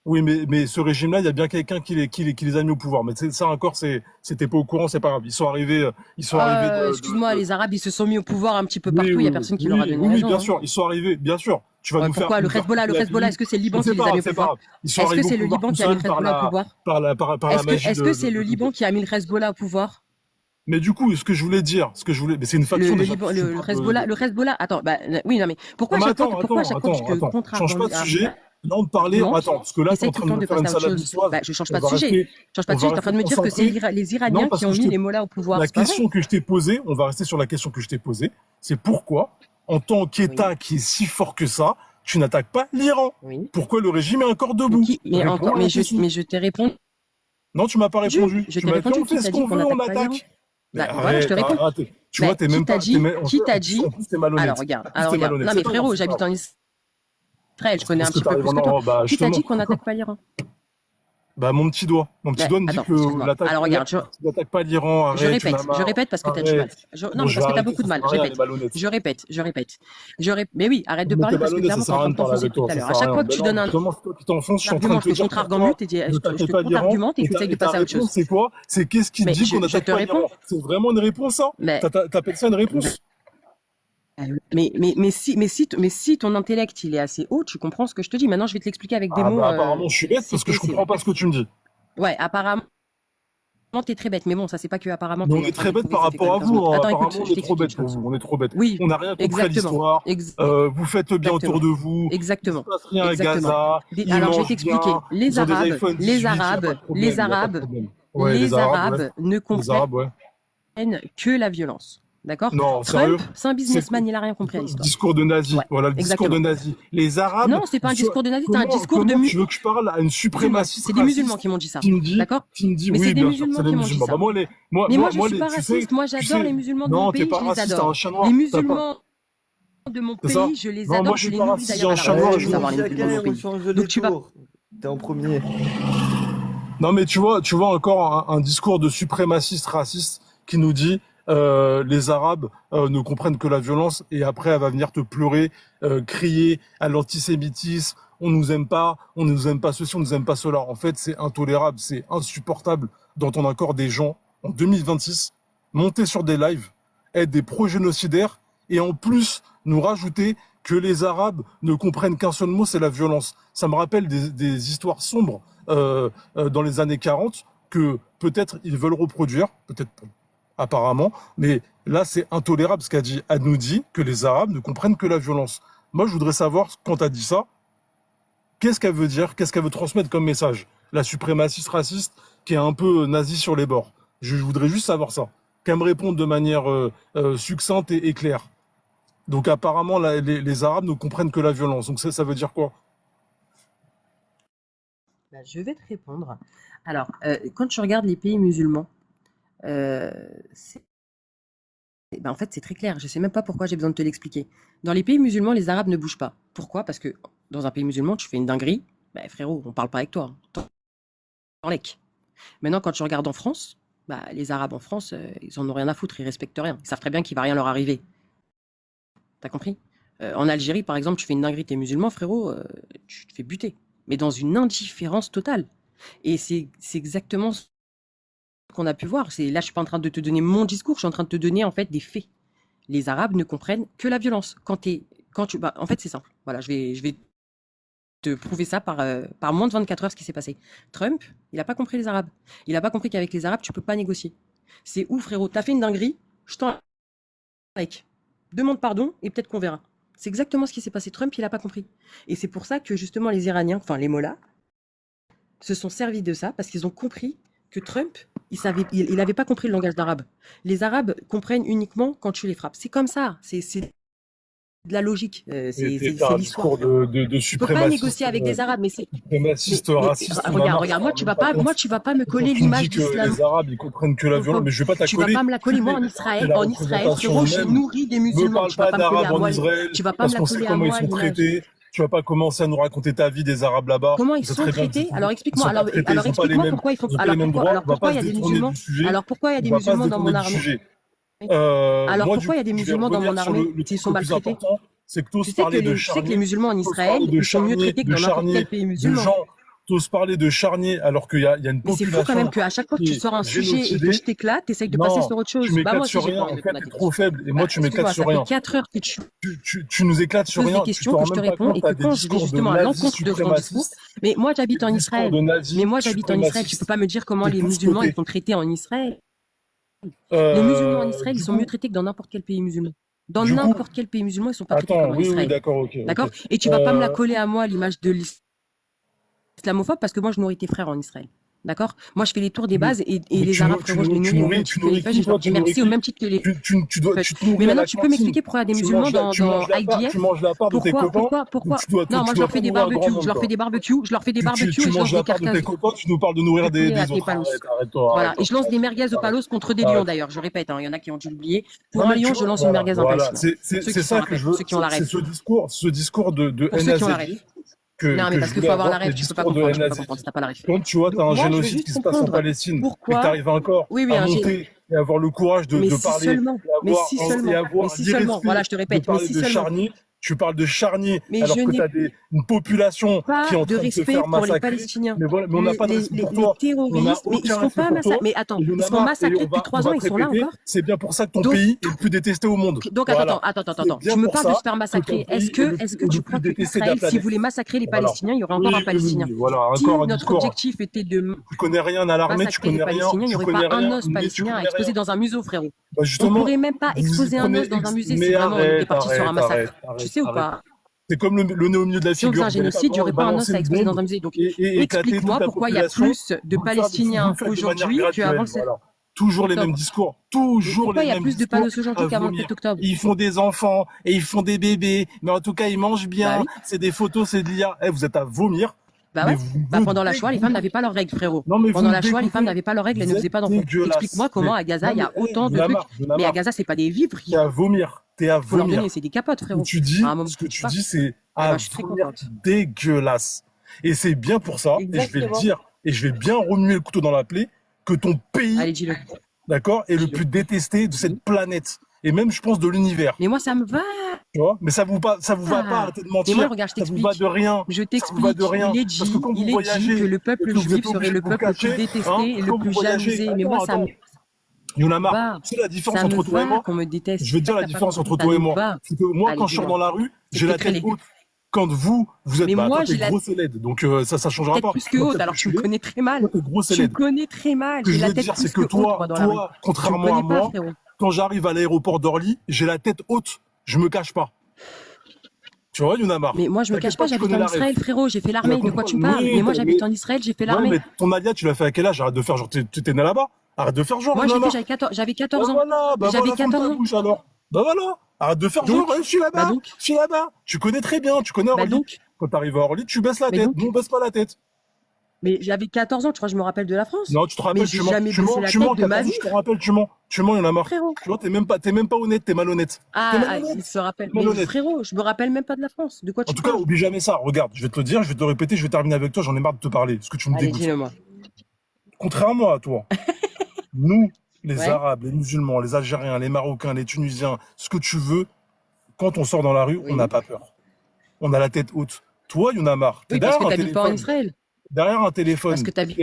Oui, mais ce régime-là, il y a bien quelqu'un qui les a mis au pouvoir. Mais ça encore, c'était pas au courant, c'est pas grave. Ils sont arrivés Excuse-moi, les Arabes, ils se sont mis au pouvoir un petit peu Oui, partout, il oui, y a oui, personne qui leur a oui, donné oui, raison, bien hein. sûr, ils sont arrivés, bien sûr. Tu vas Ouais, nous faire, pourquoi? nous faire toute Le la Hezbollah, vie. est-ce que c'est le Liban Mais qui c'est les pas a mis grave, au c'est pas pouvoir? grave. Ils sont Est-ce que arrivés au c'est le pouvoir Liban tout qui a mis le seuls par Hezbollah au pouvoir? la magie Est-ce que de, c'est le de Liban Dieu. qui a mis le Hezbollah au pouvoir? Mais du coup, ce que je voulais dire, mais c'est une faction déjà. Tu Le parles de- Hezbollah, attends, bah, oui, non, mais pourquoi Non, à mais chaque fois que tu attends. Change pas de sujet. Là, on parlait, contre-argumentes, attends, parce que là, t'es en t'essayes tout train le de temps me de faire passer une à autre salade chose. niçoise. Bah, je change On pas de va sujet. rester, Je change pas on de va sujet, t'es en train rester de me dire que c'est concentré. les Non, Iraniens parce qui que ont mis les mollahs au pouvoir, la c'est pas vrai. question que je t'ai posée, on va rester sur la question que je t'ai posée, c'est pourquoi, en tant Oui, qu'État qui est si fort que ça, tu n'attaques pas l'Iran? oui. Pourquoi le régime est encore Mais debout? mais Réponds encore, à la question. mais je t'ai répondu. Non, tu m'as pas répondu. Je Tu t'ai m'as dit, répondu. on Qui fait ce t'a dit qu'on qu'on veut, on n'attaque pas l'Iran? attaque. Mais Bah, voilà, je te arrête, réponds. arrête. Tu Bah, vois, t'es même pas, qui t'a dit, en plus, t'es malhonnête. alors En regarde, plus, t'es malhonnête. non C'est mais pas grave, frérot, c'est pas j'habite grave. en Israël, je connais un Parce que petit peu t'arrives plus que toi. en, bah, Qui t'a dit justement. qu'on n'attaque pas l'Iran? Bah, mon petit doigt me dit Bah, que attends, excuse-moi. Alors regarde, tu n'attaques pas l'Iran, arrête, je Yunamar, répète parce que t'as du mal. arrête. Non, Bon, mais je parce vais que t'as arrêter, beaucoup de ça sert mal. à rien, elle est malhonnête. Mais oui, arrête de Mais parler t'es parce que malhonnête, ça clairement, t'es sert à en rien train de de parler t'enfoncer avec depuis toi, tout à ça l'heure. sert À à chaque rien. fois que Ben tu non, donnes un comment toi qui t'enfonces, je suis en train argument, de je te te dire contre-argumente pourquoi et ne je t'attaques te pas l'Iran, contre-argumente et et tu essayes de passer à ta autre chose. réponse, c'est quoi? C'est qu'est-ce qui Mais dit qu'on je n'attaque te pas réponds. l'Iran? C'est vraiment une réponse, ça? Mais, T'appelles ça une réponse? mais si ton intellect il est assez haut, tu comprends ce que je te dis. Maintenant, je vais te l'expliquer avec des Ah, mots. bah, apparemment, je suis bête parce que je comprends pas ce que tu me dis. Ouais, apparemment, t'es très bête. Mais bon, ça, c'est pas que apparemment. Mais t'es on en est train très de bête prouver, par ça fait quand rapport à même 15 vous. minutes. Attends, Apparemment, écoute, on je est trop t'explique bête une pour chose. vous. On est trop bête. Oui, On n'a rien compris à exactement. l'histoire. Vous faites bien Exactement. autour de vous. Il Exactement. se passe rien à Exactement. Gaza. Ils Alors, je vais mangent t'expliquer. bien. Ils ont des iPhone 18. Il n'y a pas de problème. Les Il n'y a pas de Arabes, problème. Ouais, les Arabes, ouais. ne Les comprennent Arabes, ouais. que la violence. D'accord? Non, Trump, sérieux? c'est un C'est businessman, il a rien compris à le l'histoire. discours de nazi. Ouais, Voilà, le discours de exactement. nazi. Les Arabes. Non, c'est pas un discours de nazi, c'est un discours de Comment tu veux que je parle à une suprémaciste C'est des musulmans raciste qui m'ont dit ça. qui me dit, D'accord? Mais oui, c'est des bien sûr, musulmans c'est les qui m'ont dit musulmans. ça. Bah, Mais moi, je suis les, pas tu sais, raciste. Moi, j'adore les musulmans de mon non, t'es pays, pas je les raciste, t'as adore. un chat noir. Les T'as pas, musulmans de mon c'est ça? pays, je les Non, moi, adore, je je suis les pas nourris raciste, j'ai d'ailleurs un à chat la noir base, et je je veux savoir les vous musulmans de mon Chacun, on pays. change les Donc tu vas. tours. T'es en premier. Non, mais tu vois encore un discours de suprémaciste raciste qui nous dit les Arabes ne comprennent que la violence et après elle va venir te pleurer, crier à l'antisémitisme, on nous aime pas ceci, on nous aime pas cela. En fait, c'est intolérable, c'est insupportable d'entendre encore des gens en 2026 monter sur des lives, être des pro-génocidaires et en plus nous rajouter que les Arabes ne comprennent qu'un seul mot, c'est la violence. Ça me rappelle des histoires sombres dans les années 40 que peut-être ils veulent reproduire, peut-être apparemment, mais là c'est intolérable ce qu'a dit. Elle nous dit que les Arabes ne comprennent que la violence. Moi je voudrais savoir, quand tu as dit ça, qu'est-ce qu'elle veut dire, qu'est-ce qu'elle veut transmettre comme message? la suprémaciste raciste qui est un peu nazie sur les bords. Je voudrais juste savoir ça. Qu'elle me réponde de manière succincte et claire. Donc apparemment, les Arabes ne comprennent que la violence. Donc ça veut dire quoi? Bah, je vais te répondre. Alors, quand tu regardes les pays musulmans, c'est en fait, c'est très clair. Je ne sais même pas pourquoi j'ai besoin de te l'expliquer. Dans les pays musulmans, les Arabes ne bougent pas. Pourquoi? Parce que dans un pays musulman, tu fais une dinguerie, bah, frérot, on ne parle pas avec toi. T'en lec. Maintenant, quand tu regardes en France, bah, les Arabes en France, ils en ont rien à foutre, ils respectent rien. Ils savent très bien qu'il va rien leur arriver. T'as compris? En Algérie, par exemple, tu fais une dinguerie, t'es musulman, frérot, tu te fais buter. Mais dans une indifférence totale. Et c'est exactement ce qu'on a pu voir. Là, je suis pas en train de te donner mon discours, je suis en train de te donner en fait des faits. Les Arabes ne comprennent que la violence. En fait, c'est simple. Voilà, je vais te prouver ça par moins de 24 heures ce qui s'est passé. Trump, il n'a pas compris les Arabes. Il n'a pas compris qu'avec les Arabes, tu peux pas négocier. C'est où, frérot? T'as fait une dinguerie, je t'en like. Demande pardon et peut-être qu'on verra. C'est exactement ce qui s'est passé. Trump, il n'a pas compris. Et c'est pour ça que justement les Iraniens, enfin les mollahs, se sont servis de ça parce qu'ils ont compris que Trump, il n'avait pas compris le langage d'arabe. Les Arabes comprennent uniquement quand tu les frappes. C'est comme ça. C'est de la logique. C'est l'histoire. De Tu peux pas négocier avec des Arabes, mais c'est suprémaciste, raciste. Regarde, moi tu vas pas me coller l'image d'islam. Les Arabes, ils comprennent que la violence, mais je vais pas t'accoler. Tu vas pas me la coller. Moi en Israël, frérot, je nourris des musulmans. Tu vas pas me parler en Israël. Tu vas pas me la coller à moi. Comment ils sont traités. Tu vas pas commencer à nous raconter ta vie des Arabes là-bas. Comment ils sont traités? Alors explique-moi. Alors explique-moi pourquoi ils font. Alors pourquoi il y a des musulmans? Alors pourquoi il y a des musulmans dans mon armée? Alors pourquoi il y a des musulmans dans mon armée s'ils sont maltraités? C'est que t'oses parler de charnier. Tu sais que les musulmans en Israël, ils sont mieux traités que dans n'importe quel pays musulman. T'oses parler de charnier alors qu'il y a une population. C'est fou quand même qu'à chaque fois que tu sors un sujet et que je t'éclate, t'essayes de passer sur autre chose. Tu m'éclates sur rien. En fait, t'es trop faible. Et moi, tu m'éclates sur rien. Ça fait 4 heures que tu nous éclates sur rien. Des questions que je te réponds et que quand je vais justement à l'encontre de ton discours. Mais moi, j'habite en Israël. Tu peux pas me dire comment les musulmans ils sont traités en Israël. Les musulmans en Israël, ils sont mieux traités que dans n'importe quel pays musulman. Dans n'importe quel pays musulman, ils sont pas traités comme en Israël. D'accord. Et tu vas pas me la coller à moi, l'image de l'islamophobe, parce que moi, je nourris tes frères en Israël. D'accord. Moi, je fais les tours des bases et les Arabes, frérot, je les nourris au même titre que les Fèches, je leur dis merci au même titre que les Mais maintenant, tu peux m'expliquer pourquoi il y a des musulmans dans IDF? Tu manges la part de tes copains. Pourquoi? Non, moi, je leur fais des barbecues. Je leur fais des barbecues et je lance des carcasses. Tes copains, tu nous parles de nourrir des autres. Voilà. Et je lance des merguez au palos contre des lions, d'ailleurs. Je répète, il y en a qui ont dû l'oublier. Pour un lion, je lance une merguez en Palestine. C'est ça que je veux. C'est ce discours de NAZI. Non, mais parce qu'il faut avoir la rêve, tu peux pas comprendre, si t'as pas la rêve. Quand tu vois, t'as un génocide qui se passe en Palestine, et que t'arrives encore à monter et avoir le courage de parler, et avoir l'irrespect voilà, je te répète, de parler de charnier. Tu parles de charnier alors que tu as une population qui est en train de se faire massacrer. Pour les Palestiniens. Mais voilà, mais on n'a pas de respect pour toi. Les terroristes, mais ils se font pas massacrer. Mais attends, ils se font massacrer depuis 3 ans, ils sont là encore. C'est bien pour ça que ton pays est le plus détesté au monde. Donc attends. Tu me parles de se faire massacrer. Est-ce que tu crois qu'Israël, s'il voulait massacrer les Palestiniens, il y aurait encore un Palestinien? Si notre objectif était de tu connais rien à l'armée, tu connais rien. Il n'y aurait pas un os palestinien à exposer dans un musée, frérot. On pourrait même pas exposer un os dans un musée si vraiment on était parti sur un massacre. Tu sais ou pas? C'est comme le nez au milieu de la figure. Si on faisait un génocide, il n'y aurait pas un os à exposer dans un musée. Donc, explique-moi pourquoi il y a plus de Palestiniens aujourd'hui qu'avant le 7 octobre. Toujours les mêmes discours. Toujours les mêmes discours. Pourquoi il y a plus de Palestiniens aujourd'hui qu'avant le 7 octobre? Ils font des enfants et ils font des bébés. Mais en tout cas, ils mangent bien. C'est des photos, c'est de l'IA. Vous êtes à vomir. Bah ouais. Pendant la Shoah, les femmes n'avaient pas leurs règles, frérot. Pendant la Shoah, les femmes n'avaient pas leurs règles, elles ne faisaient pas d'enfants. Explique-moi comment à Gaza, il y a autant de trucs. Mais à Gaza, c'est pas des vivres. T'es à vomir. T'es à vomir. C'est des capotes, frérot. Ce que tu dis, c'est à vomir dégueulasse. Et c'est bien pour ça, et je vais le dire, et je vais bien remuer le couteau dans la plaie, que ton pays, d'accord, est le plus détesté de cette planète. Et même, je pense, de l'univers. Mais moi, ça me va. Tu vois, mais ça vous va pas, arrêtez de mentir. Mais moi, regarde, je t'explique. Ça vous va de rien. Je t'explique. Il est dit que le peuple juif serait le peuple le plus détesté et le plus jalousé. Mais moi, ça me... Younamar, c'est la différence entre toi et moi. Qu'on me déteste. Je vais te dire la différence entre toi et moi. C'est que moi, quand je sors dans la rue, j'ai la tête haute. Quand vous êtes t'es grosse et laide, donc ça changera pas. Plus que haute, alors tu me connais très mal. Tu me connais très mal. Ce que je veux dire, c'est que toi, contrairement à moi, quand j'arrive à l'aéroport d'Orly, j'ai la tête haute, je me cache pas. Tu Tu vois, Younamar? Mais moi, je me T'inquiète cache pas, pas, tu j'habite connais en la ref. Israël, frérot, j'ai fait Tu la l'armée, de quoi comprends? tu me parles? Mais Oui, moi, j'habite mais, en Israël, j'ai fait ouais, l'armée. mais ton alia, tu l'as fait à quel âge? Arrête de faire genre, t'es né là-bas? Arrête de faire genre, Moi, Younamar. j'avais Bah 14 ans. voilà, bah J'avais voilà, ferme 14 ta ans. bouche alors. Bah voilà, arrête de faire genre, Donc, je suis bah là-bas, donc, je suis là-bas. Tu connais très bien, tu connais bah Orly. donc, Quand t'arrives à Orly, tu baisses la mais tête. Nous, donc. on baisse pas la tête. Mais j'avais 14 ans, tu crois que je me rappelle de la France? Non, tu te Mais rappelles, j'ai tu mens, jamais tu baissé mens, la tu tête mens, de ma 14 ans, vie, je te rappelle, tu mens, il y en a marre. frérot. Tu vois, t'es même pas honnête, t'es malhonnête. T'es Il malhonnête, se rappelle. t'es Mais malhonnête. frérot, je me rappelle même pas de la France. De quoi En tu tout cas, parles? oublie jamais ça. Regarde, je vais te le dire, je vais te le répéter, je vais terminer avec toi, j'en ai marre de te parler, parce que tu me Allez, dégoûtes. dis-le moi. Contrairement à toi, nous, les Ouais? Arabes, les musulmans, les Algériens, les Marocains, les Tunisiens, ce que tu veux, quand on sort dans la rue, on n'a Oui. pas peur. On a la tête haute. Toi, Younamar, t'es Oui, parce derrière que un t'habites pas en téléphone. Israël. Derrière un Parce téléphone. que t'habites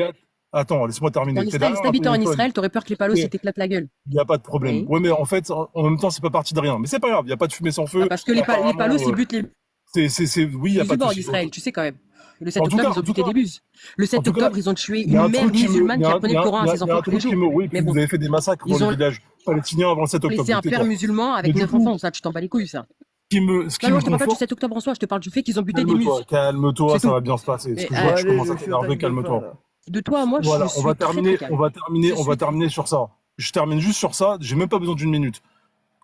Attends, laisse-moi en terminer. T'es Israël. Si derrière un t'habitais en téléphone. Israël, t'aurais peur que les palos ils Il t'éclatent la gueule. n'y a pas de problème. Oui. Oui, mais en fait, en même temps, c'est pas parti de rien. Mais c'est pas grave, il n'y a pas de fumée sans Bah, feu. parce que les Apparemment, palos, ils butent les oui, il n'y a pas de musulmans en souci. Israël, tu sais quand même. Le 7 En tout octobre, cas, ils en ont tout buté cas, des bus. Le en 7 tout cas, octobre, ils ont tué il y a une un mère truc qui me, musulmane qui apprenait le Coran à ses il y a enfants un tous les truc qui jours. me, oui, puis Mais vous bon, avez fait des massacres dans ils les ont villages palestiniens avant le 7 octobre, laissé donc un père tais-toi. musulman Mais avec du 9 coup, enfants. Ça, tu t'en bats les couilles, ça. ce Non, qui moi, me je te parle pas du conforte, 7 octobre en soi. Je te parle du fait qu'ils ont buté des calme-toi, mus. calme-toi, C'est ça tout. va bien se passer. Parce Mais que je Bon, vois que tu allez, commences le à fiot t'énerver, t'inquiète pas calme-toi. là. de toi à moi, je Voilà, suis très, très calme. Je on va suis terminer sur ça. Je termine juste sur ça, j'ai même pas besoin d'une minute.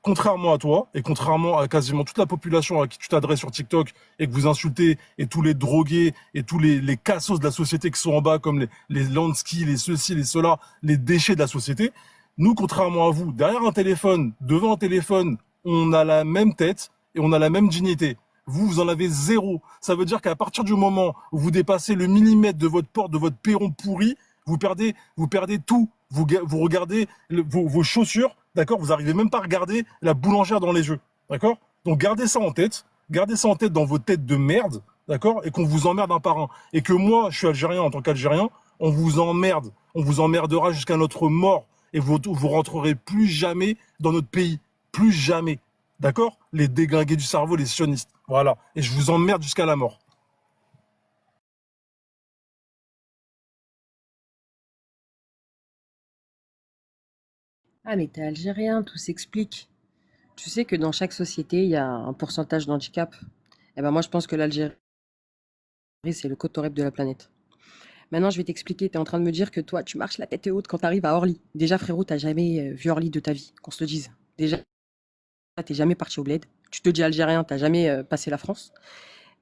Contrairement à toi, et contrairement à quasiment toute la population à qui tu t'adresses sur TikTok et que vous insultez, et tous les drogués, et tous les cassos de la société qui sont en bas, comme les Lansky, les ceci, les cela, les déchets de la société, nous, contrairement à vous, derrière un téléphone, devant un téléphone, on a la même tête et on a la même dignité. Vous, vous en avez zéro. Ça veut dire qu'à partir du moment où vous dépassez le millimètre de votre porte, de votre perron pourri, vous perdez tout. Vous regardez vos chaussures, d'accord? Vous arrivez même pas à regarder la boulangère dans les yeux, d'accord? Donc gardez ça en tête. Gardez ça en tête dans vos têtes de merde, d'accord? Et qu'on vous emmerde un par un. Et que moi, je suis algérien en tant qu'Algérien, on vous emmerde. On vous emmerdera jusqu'à notre mort. Et vous rentrerez plus jamais dans notre pays. Plus jamais. D'accord? Les déglingués du cerveau, les sionistes. Voilà. Et je vous emmerde jusqu'à la mort. Ah, mais t'es algérien, tout s'explique. Tu sais que dans chaque société, il y a un pourcentage d'handicap. Eh ben moi, je pense que l'Algérie, c'est le cotorep de la planète. Maintenant, je vais t'expliquer. Tu es en train de me dire que toi, tu marches la tête haute quand tu arrives à Orly. Déjà, frérot, t'as jamais vu Orly de ta vie, qu'on se le dise. Déjà, t'es jamais parti au bled. Tu te dis algérien, t'as jamais passé la France.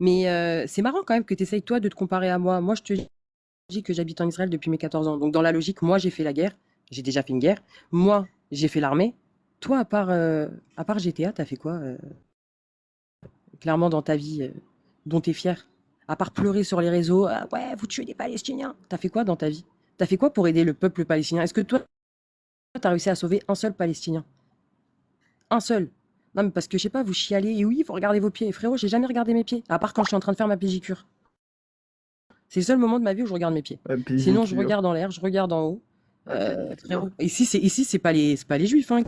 Mais c'est marrant quand même que tu essayes, toi, de te comparer à moi. Moi, je te dis que j'habite en Israël depuis mes 14 ans. Donc, dans la logique, moi, j'ai fait la guerre. J'ai déjà fait une guerre. Moi, j'ai fait l'armée. Toi, à part GTA, t'as fait quoi clairement dans ta vie dont tu es fier? À part pleurer sur les réseaux, ah ouais, vous tuez des Palestiniens. T'as fait quoi dans ta vie? T'as fait quoi pour aider le peuple palestinien? Est-ce que toi, t'as réussi à sauver un seul Palestinien? Un seul? Non, mais parce que je sais pas, vous chialez, et oui, il faut regarder vos pieds. Et frérot, j'ai jamais regardé mes pieds, à part quand je suis en train de faire ma pédicure. C'est le seul moment de ma vie où je regarde mes pieds. La Sinon, je pédicure. regarde en l'air, je regarde en haut. Frérot. Ici, c'est pas les juifs hein,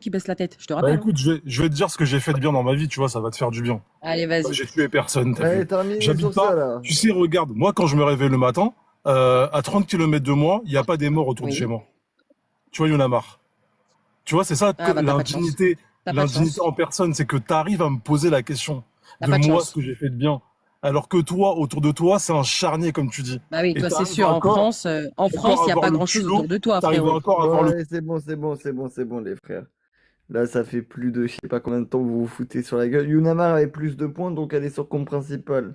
qui baissent la tête, je te Bah rappelle. Hein. écoute, je vais te dire ce que j'ai fait de bien dans ma vie, tu vois, ça va te faire du bien. Allez, Bah, vas-y. j'ai tué personne, t'as Allez, vu. terminé J'habite sur ça pas. là. Tu sais, regarde, moi quand je me réveille le matin, à 30 km de moi, il n'y a pas des morts autour de chez Oui. moi. Tu vois, il y en a marre. Tu vois, c'est ça Ah bah t'as pas de chance. T'as pas de l'indignité chance. en personne, c'est que tu arrives à me poser la question T'as de pas de moi, ce chance. que j'ai fait de bien. Alors que toi, autour de toi, c'est un charnier, comme tu dis. Bah oui, Et toi c'est t'arrives sûr, encore, En France, il à n'y a avoir pas le grand-chose autour culot, de toi, t'arrives frérot. encore à avoir le Ouais, c'est bon, les frères. Là, ça fait plus de je sais pas combien de temps que vous vous foutez sur la gueule. Yunamar avait plus de points, donc elle est sur compte principal.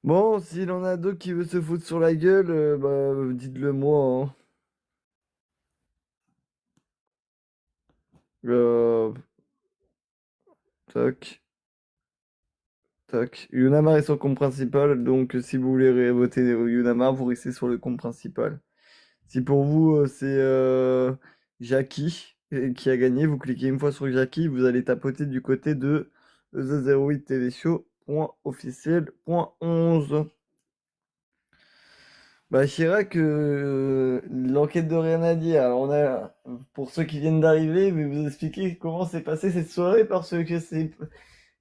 Bon, s'il en a d'autres qui veulent se foutre sur la gueule, bah, dites-le moi. Hein. Euh, tac, tac. Yunamar est sur compte principal, donc si vous voulez voter Yunamar, vous restez sur le compte principal. Si pour vous, c'est Jackie qui a gagné, vous cliquez une fois sur Jackie, vous allez tapoter du côté de the08tvshow.officiel.11. Bah, Chirac, l'enquête de rien à dire. Alors, pour ceux qui viennent d'arriver, je vais vous expliquer comment s'est passée cette soirée parce que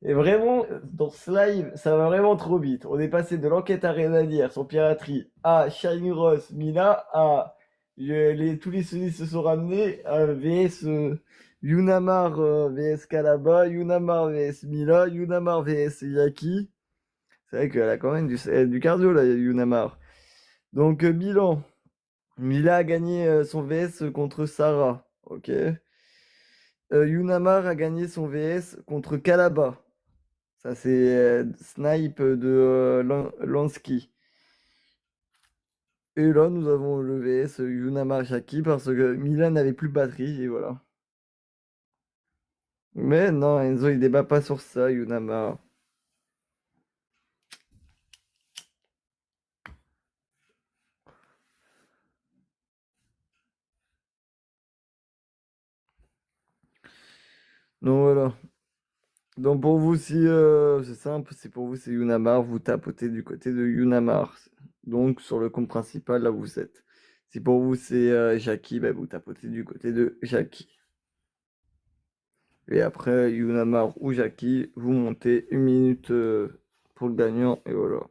et vraiment, dans ce live, ça va vraiment trop vite. On est passé de l'enquête à rien à dire sur piraterie à Shiny Ross, Mina, à tous les soucis se sont ramenés à VS Yunamar vs Kalaba, Yunamar vs Mila, Yunamar vs Yaki. C'est vrai qu'elle a quand même du cardio, là, Yunamar. Donc, bilan. Mila a gagné son VS contre Sarah. Ok. Yunamar a gagné son VS contre Kalaba. Ça, c'est Snipe de Lansky. Et là, nous avons le VS Yunamar Shaki parce que Mila n'avait plus de batterie et voilà. Mais non, Enzo, il débat pas sur ça, Yunamar. Donc voilà. Donc pour vous, si c'est simple, c'est pour vous, c'est Yunamar, vous tapotez du côté de Yunamar. Donc sur le compte principal, là vous êtes. Si pour vous c'est Jackie, bah, vous tapotez du côté de Jackie. Et après Yunamar ou Jackie, vous montez 1 minute pour le gagnant et voilà.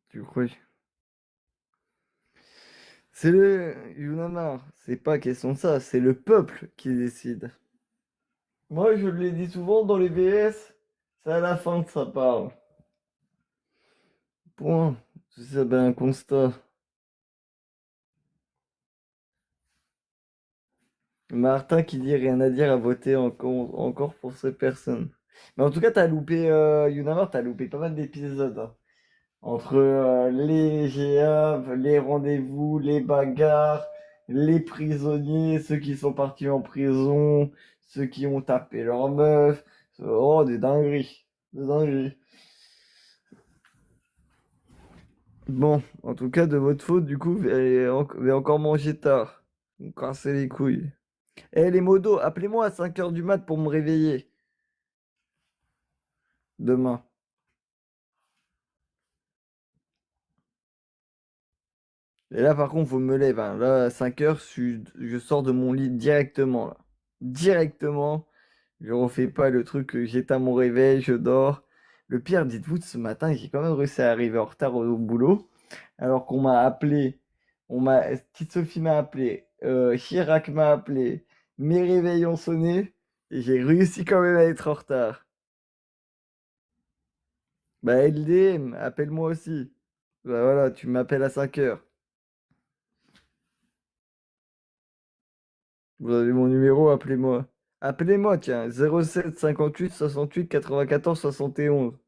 Tu crois? C'est le Yunamar, c'est pas question de ça, c'est le peuple qui décide. Moi, je l'ai dit souvent dans les VS, c'est à la fin que ça parle. Point. C'est bien un constat. Martin qui dit rien à dire à voter encore pour cette personne. Mais en tout cas, t'as loupé, Yunamar, t'as loupé pas mal d'épisodes, hein. Entre les GA, les rendez-vous, les bagarres, les prisonniers, ceux qui sont partis en prison, ceux qui ont tapé leur meuf. Oh, des dingueries. Des dingueries. Bon, en tout cas, de votre faute, du coup, vous allez encore manger tard. Vous me cassez les couilles. Eh les modos, appelez-moi à 5 heures du mat pour me réveiller. Demain. Et là, par contre, faut me lever, hein. Là, à 5 heures, je sors de mon lit directement, là. Directement. Je refais pas le truc que j'éteins mon réveil, je dors. Le pire, dites-vous, ce matin, j'ai quand même réussi à arriver en retard au boulot. Alors qu'on m'a appelé. Petite Sophie m'a appelé. Chirac m'a appelé. Mes réveils ont sonné. Et j'ai réussi quand même à être en retard. Bah, LDM, appelle-moi aussi. Bah voilà, tu m'appelles à 5 heures. Vous avez mon numéro, appelez-moi. Appelez-moi, tiens, 07 58 68 94 71.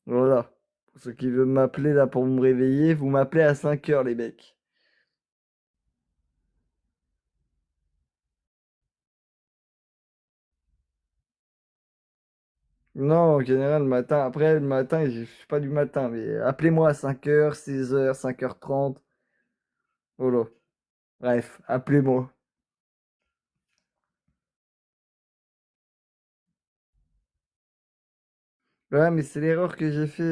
Voilà. Pour ceux qui veulent m'appeler là pour me réveiller, vous m'appelez à 5 heures, les mecs. Non, en général, le matin. Après, le matin, je suis pas du matin, mais appelez-moi à 5 heures, 6 heures, 5h30. Voilà. Bref, appelez-moi. Ouais, mais c'est l'erreur que j'ai fait.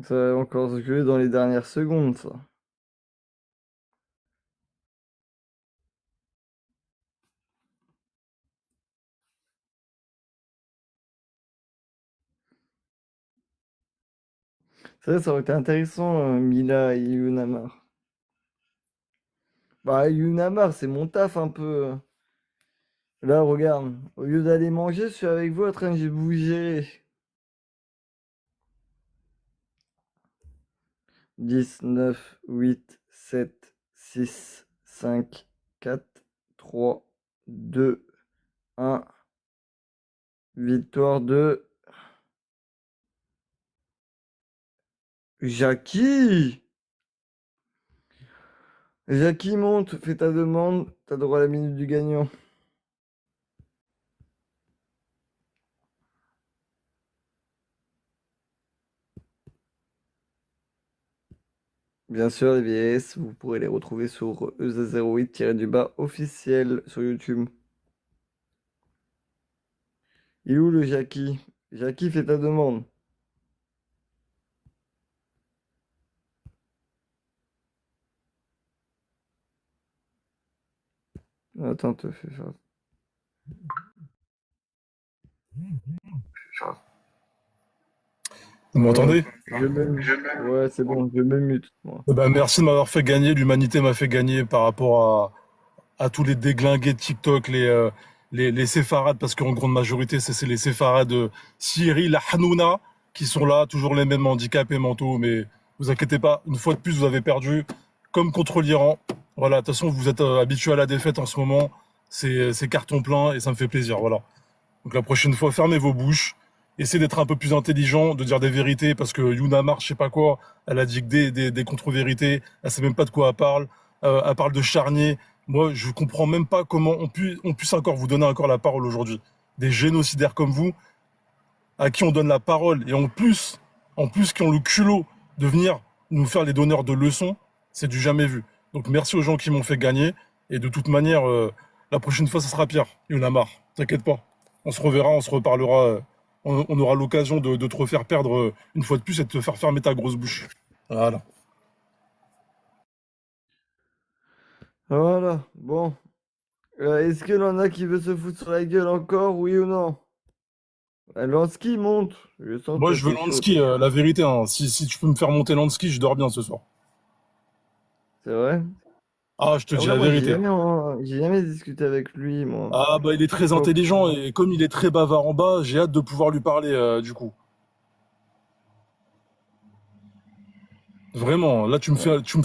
Ça va encore se jouer dans les dernières secondes, ça. C'est vrai, ça aurait été intéressant, Mila et Yunamar. Bah, Yunamar, c'est mon taf un peu. Là, regarde, au lieu d'aller manger, je suis avec vous en train de vous gérer. 10, 9, 8, 7, 6, 5, 4, 3, 2, 1. Victoire de Jackie. Jackie monte, fais ta demande, t'as droit à la minute du gagnant. Bien sûr, les VS, vous pourrez les retrouver sur EZ08-du-bas officiel sur YouTube. Il est où le Jackie? Jackie, fais ta demande. Attends, te fais faire. Vous m'entendez? Ouais, c'est bon, je me mute, moi. Eh ben, merci de m'avoir fait gagner. L'humanité m'a fait gagner par rapport à tous les déglingués de TikTok, les séfarades, parce qu'en grande majorité, c'est les séfarades Syrie, la Hanouna, qui sont là, toujours les mêmes handicapés mentaux. Mais vous inquiétez pas, une fois de plus, vous avez perdu, comme contre l'Iran. Voilà, de toute façon, vous êtes habitué à la défaite en ce moment. C'est carton plein et ça me fait plaisir. Voilà. Donc la prochaine fois, fermez vos bouches. Essayez d'être un peu plus intelligent, de dire des vérités, parce que Yuna Mar, je sais pas quoi, elle a dit que des contre-vérités. Elle sait même pas de quoi elle parle. Elle parle de charnier. Moi, je comprends même pas comment on puisse encore vous donner encore la parole aujourd'hui. Des génocidaires comme vous, à qui on donne la parole, et en plus, qui ont le culot de venir nous faire les donneurs de leçons, c'est du jamais vu. Donc merci aux gens qui m'ont fait gagner, et de toute manière, la prochaine fois, ça sera pire. Yuna Mar, t'inquiète pas. On se reverra, on se reparlera. On aura l'occasion de te refaire perdre une fois de plus et de te faire fermer ta grosse bouche. Voilà. Voilà, bon. Est-ce qu'il y en a qui veut se foutre sur la gueule encore, oui ou non? Lansky monte. Je sens Moi, que je veux t'es chaud. Lansky, la vérité. Hein. Si tu peux me faire monter Lansky, je dors bien ce soir. C'est vrai? Ah, je te dis Après, la moi, vérité. j'ai jamais discuté avec lui, moi. Ah, bah, il est très Oh. intelligent et comme il est très bavard en bas, j'ai hâte de pouvoir lui parler du coup. Vraiment, là, tu me